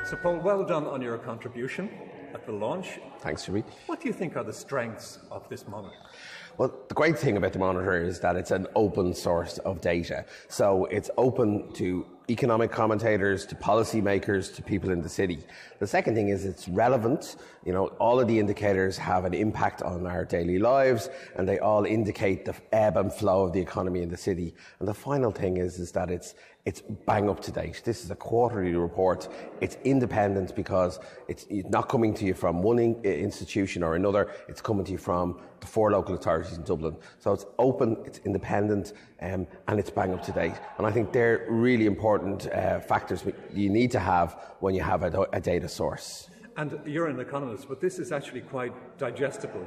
So, Paul, well done on your contribution at the launch. Thanks, Jimmy. What do you think are the strengths of this monitor? Well, the great thing about the monitor is that it's an open source of data. So it's open to economic commentators, to policymakers, to people in the city. The second thing is it's relevant. You know, all of the indicators have an impact on our daily lives, and they all indicate the ebb and flow of the economy in the city. And the final thing is that it's bang up to date. This is a quarterly report. It's independent because it's not coming to you from one institution or another. It's coming to you from the 4 local authorities in Dublin. So it's open, it's independent, and it's bang up to date. And I think they're really important factors you need to have when you have a data source. And you're an economist, but this is actually quite digestible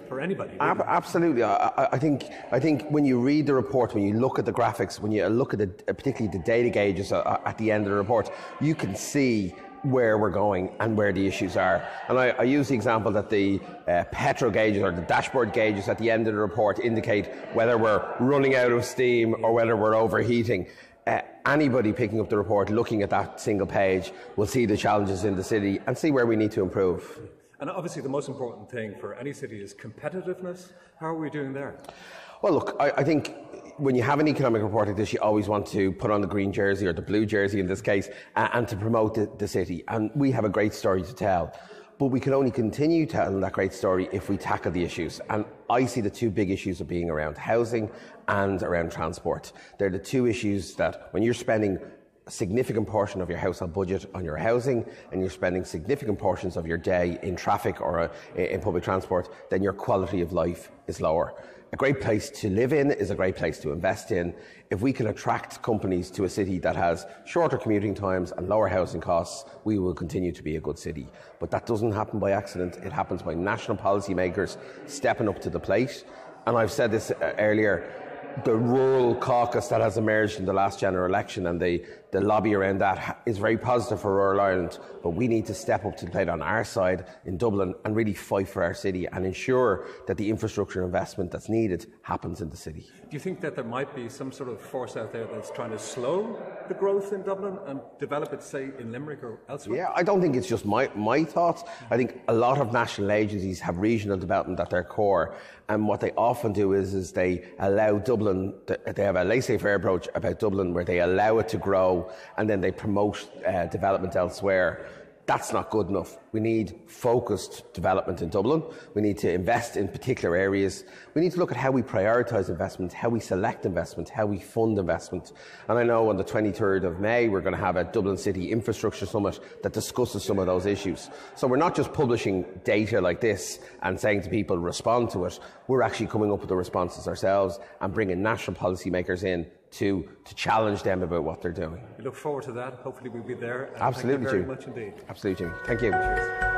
for anybody. Absolutely. I think when you read the report, when you look at the graphics, when you look at particularly the data gauges at the end of the report, you can see where we're going and where the issues are. And I use the example that the petro gauges or the dashboard gauges at the end of the report indicate whether we're running out of steam or whether we're overheating. Anybody picking up the report, looking at that single page, will see the challenges in the city and see where we need to improve. And obviously the most important thing for any city is competitiveness. How are we doing there? Well, look, I think when you have an economic report like this, you always want to put on the green jersey, or the blue jersey in this case, and to promote the city. And we have a great story to tell. But we can only continue telling that great story if we tackle the issues. And I see the 2 big issues of being around housing and around transport. They're the 2 issues that when you're spending a significant portion of your household budget on your housing and you're spending significant portions of your day in traffic or in public transport, then your quality of life is lower. A great place to live in is a great place to invest in. If we can attract companies to a city that has shorter commuting times and lower housing costs, we will continue to be a good city. But that doesn't happen by accident. It happens by national policymakers stepping up to the plate. And I've said this earlier, the rural caucus that has emerged in the last general election and the lobby around that is very positive for rural Ireland, but we need to step up to the plate on our side in Dublin and really fight for our city and ensure that the infrastructure investment that's needed happens in the city. Do you think that there might be some sort of force out there that's trying to slow the growth in Dublin and develop it, say, in Limerick or elsewhere? Yeah, I don't think it's just my thoughts. I think a lot of national agencies have regional development at their core, and what they often do is they allow Dublin, they have a laissez-faire approach about Dublin where they allow it to grow and then they promote development elsewhere. That's not good enough. We need focused development in Dublin. We need to invest in particular areas. We need to look at how we prioritise investment, how we select investment, how we fund investment. And I know on the 23rd of May, we're going to have a Dublin City Infrastructure Summit that discusses some of those issues. So we're not just publishing data like this and saying to people, respond to it. We're actually coming up with the responses ourselves and bringing national policymakers in to challenge them about what they're doing. We look forward to that. Hopefully we'll be there. Absolutely, thank you very much indeed. Absolutely, Jimmy. Thank you. Cheers.